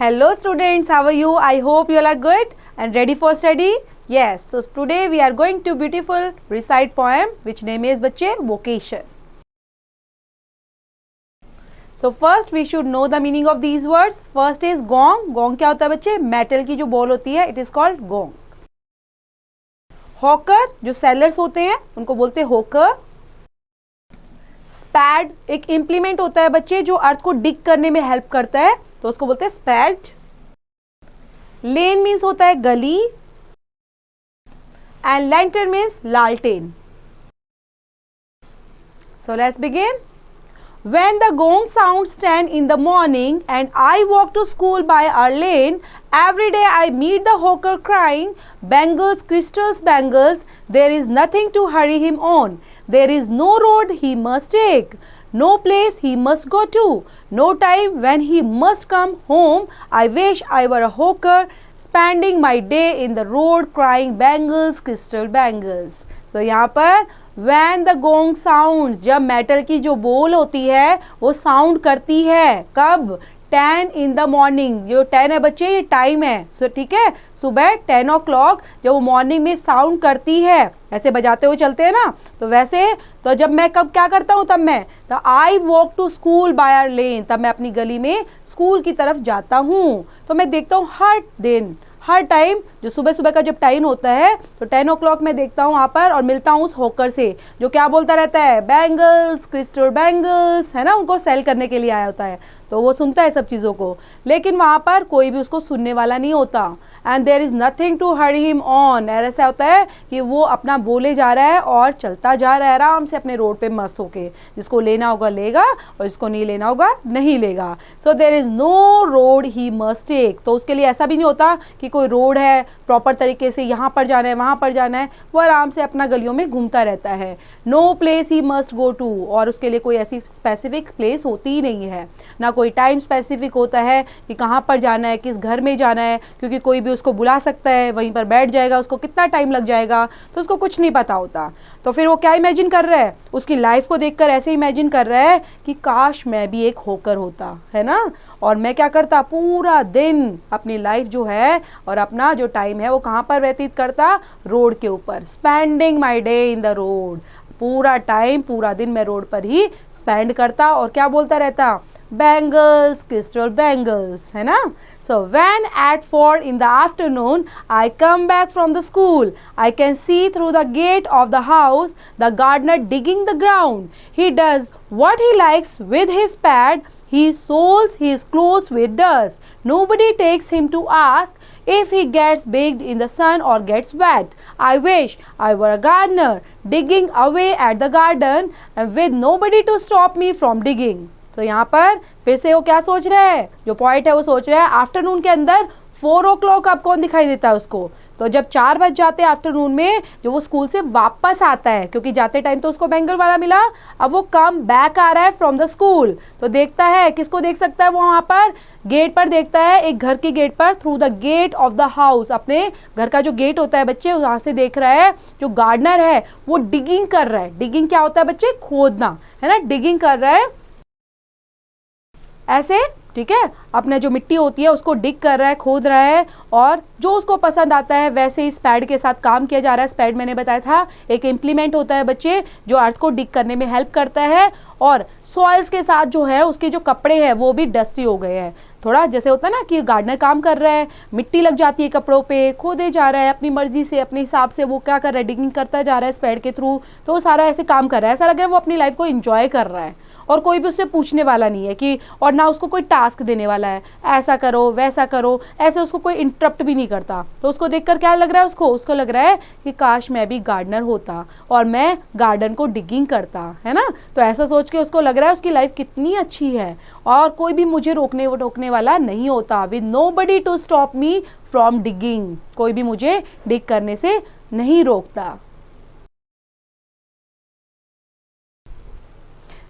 Hello students, how are you? I hope you all are good and ready for study. Yes, so today we are going to beautiful recite poem which name is बच्चे vocation. So first we should know the meaning of these words. First is gong. Gong क्या होता है बच्चे? Metal की जो ball होती है, it is called gong. Hawker जो सेलर्स होते हैं उनको बोलते हैं हॉकर. स्पैड एक इम्प्लीमेंट होता है बच्चे जो अर्थ को डिग करने में हेल्प करता है, तो उसको बोलते हैं स्पैड. लेन मीन्स होता है गली एंड लैंटर्न मीन्स लालटेन. So let's begin. When the gong sounds 10 in the morning and I walk to school by our lane, every day I meet the hawker crying, bangles, crystals, bangles, there is nothing to hurry him on. There is no road he must take, no place he must go to, no time when he must come home. I wish I were a hawker, spending my day in the road crying bangles, crystal, bangles. So यहाँ पर when the gong sounds, जब metal की जो बोल होती है वो sound करती है कब? 10 in the morning. जो 10 है बच्चे ये टाइम है. सो ठीक है, सुबह 10 o'clock जब वो मॉर्निंग में साउंड करती है, ऐसे बजाते हुए चलते हैं ना, तो वैसे तो जब मैं कब क्या करता हूँ, तब मैं the I walk to school by our lane, तब मैं अपनी गली में स्कूल की तरफ जाता हूँ. तो मैं देखता हूँ हर दिन हर टाइम जो सुबह सुबह का जब टाइम होता है तो 10 o'clock मैं देखता हूँ वहाँ पर और मिलता हूँ उस हॉकर से जो क्या बोलता रहता है, बैंगल्स, क्रिस्टल बैंगल्स, है ना, उनको सेल करने के लिए आया होता है. तो वो सुनता है सब चीज़ों को, लेकिन वहाँ पर कोई भी उसको सुनने वाला नहीं होता. And there is nothing to hurry him on. ऐसा होता है कि वो अपना बोले जा रहा है और चलता जा रहा है आराम से अपने रोड पे मस्त होके. जिसको लेना होगा लेगा और जिसको नहीं लेना होगा नहीं लेगा. So there is no road he must take. तो उसके लिए ऐसा भी नहीं होता कि कोई रोड है प्रॉपर तरीके से यहाँ पर जाना है वहाँ पर जाना है. वो आराम से अपना गलियों में घूमता रहता है. No place he must go to. और उसके लिए कोई ऐसी स्पेसिफिक प्लेस होती ही नहीं है, ना कोई टाइम स्पेसिफिक होता है कि कहाँ पर जाना है, किस घर में जाना है, क्योंकि कोई भी उसको बुला सकता है, वहीं पर बैठ जाएगा, उसको कितना टाइम लग जाएगा तो उसको कुछ नहीं पता होता. तो फिर वो क्या इमेजिन कर रहा है, उसकी लाइफ को देखकर ऐसे इमेजिन कर रहा है कि काश मैं भी एक हॉकर होता, है ना, और मैं क्या करता, पूरा दिन अपनी लाइफ जो है और अपना जो टाइम है वो कहाँ पर व्यतीत करता, रोड के ऊपर. Spending my day in the road. पूरा टाइम पूरा दिन मैं रोड पर ही स्पेंड करता और क्या बोलता रहता, बैंगल्स, क्रिस्टल बैंगल्स, है ना. So when at 4 in the afternoon I come back from the school, I can see through the gate of the house the gardener digging the ground. He does what he likes with his pad. He soils his clothes with dust. Nobody takes him to ask if he gets baked in the sun or gets wet. I wish I were a gardener digging away at the garden and with nobody to stop me from digging. तो यहाँ पर फिर से वो क्या सोच रहा है, जो पॉइंट है वो सोच रहा है आफ्टरनून के अंदर 4 o'clock अब कौन दिखाई देता है उसको. तो जब 4 बज जाते हैं आफ्टरनून में, जो वो स्कूल से वापस आता है, क्योंकि जाते टाइम तो उसको बैंगल वाला मिला, अब वो कम बैक आ रहा है फ्रॉम द स्कूल. तो देखता है, किसको देख सकता है वो वहाँ पर गेट पर देखता है, एक घर के गेट पर, through the gate of the house. अपने घर का जो गेट होता है बच्चे वहाँ से देख रहा है जो गार्डनर है वो डिगिंग कर रहा है. डिगिंग क्या होता है बच्चे, खोदना, है ना. डिगिंग कर रहा है ऐसे, ठीक है, अपने जो मिट्टी होती है उसको डिग कर रहा है, खोद रहा है, और जो उसको पसंद आता है वैसे ही स्पैड के साथ काम किया जा रहा है. स्पैड मैंने बताया था एक इम्प्लीमेंट होता है बच्चे जो अर्थ को डिग करने में हेल्प करता है. और सॉइल्स के साथ जो है उसके जो कपड़े हैं वो भी डस्टी हो गए हैं. थोड़ा जैसे होता है ना कि गार्डनर काम कर रहा है, मिट्टी लग जाती है कपड़ों पे, खोदे जा रहा है अपनी मर्जी से, अपने हिसाब से वो क्या कर रहा है, डिगिंग करता जा रहा है स्पैड के थ्रू. तो वो सारा ऐसे काम कर रहा है, ऐसा लग रहा है वो अपनी लाइफ को इंजॉय कर रहा है और कोई भी उससे पूछने वाला नहीं है कि, और ना उसको कोई टास्क देने वाला है, ऐसा करो वैसा करो, ऐसे उसको कोई इंटरप्ट भी नहीं करता. तो उसको देखकर क्या लग रहा है, उसको लग रहा है कि काश मैं भी गार्डनर होता और मैं गार्डन को डिगिंग करता, है ना. तो ऐसा सोच के उसको लग रहा है उसकी लाइफ कितनी अच्छी है और कोई भी मुझे रोकने वाला नहीं होता. With nobody to stop me from digging. कोई भी मुझे डिग करने से नहीं रोकता.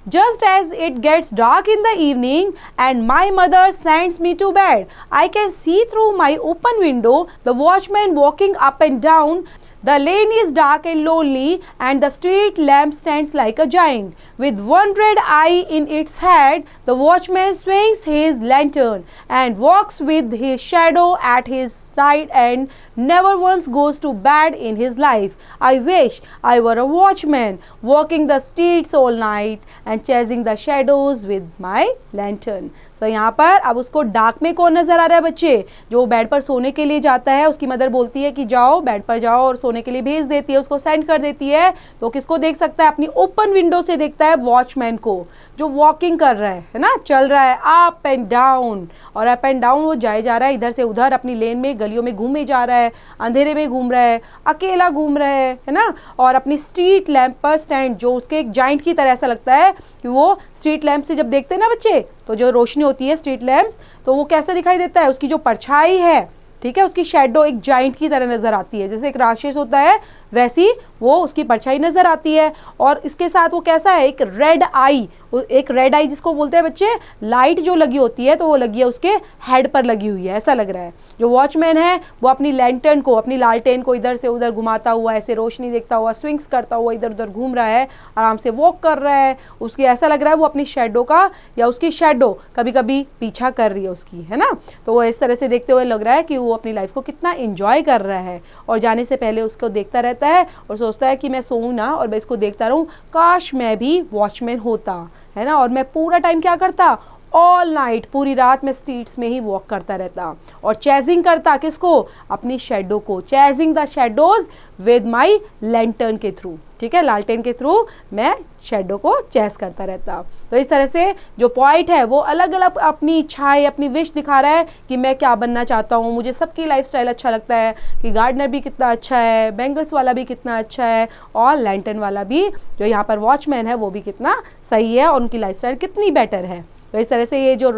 Just as it gets dark in the evening and my mother sends me to bed, I can see through my open window the watchman walking up and down The lane is dark and lonely, and the street lamp stands like a giant. With one red eye in its head, the watchman swings his lantern and walks with his shadow at his side and never once goes to bed in his life. I wish I were a watchman, walking the streets all night and chasing the shadows with my lantern. So यहाँ पर अब उसको dark में कौन नजर आ रहा है बच्चे? जो बेड पर सोने के लिए जाता है, उसकी मदर बोलती है कि जाओ बेड पर जाओ, और सोने के लिए भेज देती है, उसको सेंड कर देती है। तो किसको देख सकता है? अपनी ओपन विंडो से देखता है वॉचमैन को, जो वॉकिंग कर रहा है ना, चल रहा है अप एंड डाउन, और अप एंड डाउन वो जाए जा रहा है, इधर से उधर अपनी लेन में गलियों में घूमे जा रहा है, अंधेरे में घूम रहा है, अकेला घूम रहा है ना। और अपनी स्ट्रीट लैंप पर स्टैंड, जो उसके एक जाइंट की तरह ऐसा लगता है कि वो स्ट्रीट लैंप से जब देखते हैं ना बच्चे, तो जो रोशनी होती है स्ट्रीट लैंप, तो वो कैसे दिखाई देता है? उसकी जो परछाई है, ठीक है, उसकी शेडो एक जाइंट की तरह नजर आती है, जैसे एक राक्षस होता है वैसी वो उसकी परछाई नजर आती है। और इसके साथ वो कैसा है? एक रेड आई, एक रेड आई जिसको बोलते हैं बच्चे लाइट जो लगी होती है, तो वो लगी है उसके हेड पर लगी हुई है, ऐसा लग रहा है। जो वॉचमैन है वो अपनी लैंटर्न को, अपनी लालटेन को इधर से उधर घुमाता हुआ, ऐसे रोशनी देखता हुआ, स्विंग्स करता हुआ इधर उधर घूम रहा है, आराम से वॉक कर रहा है। उसकी ऐसा लग रहा है वो अपनी शेडो का, या उसकी शेडो कभी कभी पीछा कर रही है उसकी, है ना। तो वो इस तरह से देखते हुए लग रहा है कि वो अपनी लाइफ को कितना एंजॉय कर रहा है, और जाने से पहले उसको देखता रहता है और सोचता है कि मैं सोऊं ना और मैं इसको देखता रहूं, काश मैं भी वॉचमैन होता, है ना, और मैं पूरा टाइम क्या करता? ऑल नाइट, पूरी रात में स्ट्रीट्स में ही वॉक करता रहता और चेजिंग करता किसको? अपनी शेडो को, chasing the shadows with my lantern के थ्रू, ठीक है, लालटेन के थ्रू मैं शेडो को चेस करता रहता। तो इस तरह से जो पॉइंट है वो अलग अलग अपनी इच्छाएं, अपनी विश दिखा रहा है कि मैं क्या बनना चाहता हूँ, मुझे सबकी लाइफस्टाइल अच्छा लगता है, कि गार्डनर भी कितना अच्छा है, बैंगल्स वाला भी कितना अच्छा है, और लैंटर्न वाला भी जो यहाँ पर वॉचमैन है वो भी कितना सही है, और उनकी लाइफस्टाइल कितनी बेटर है। तो इस तरह से ये जो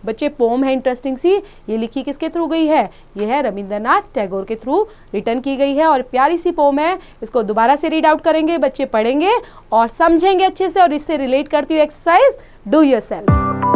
बच्चे पोम है इंटरेस्टिंग सी, ये लिखी किसके थ्रू गई है? ये है रविंद्रनाथ टैगोर के थ्रू रिटर्न की गई है, और प्यारी सी पोम है। इसको दोबारा से रीड आउट करेंगे, बच्चे पढ़ेंगे और समझेंगे अच्छे से, और इससे रिलेट करती हुई एक्सरसाइज डू योरसेल्फ।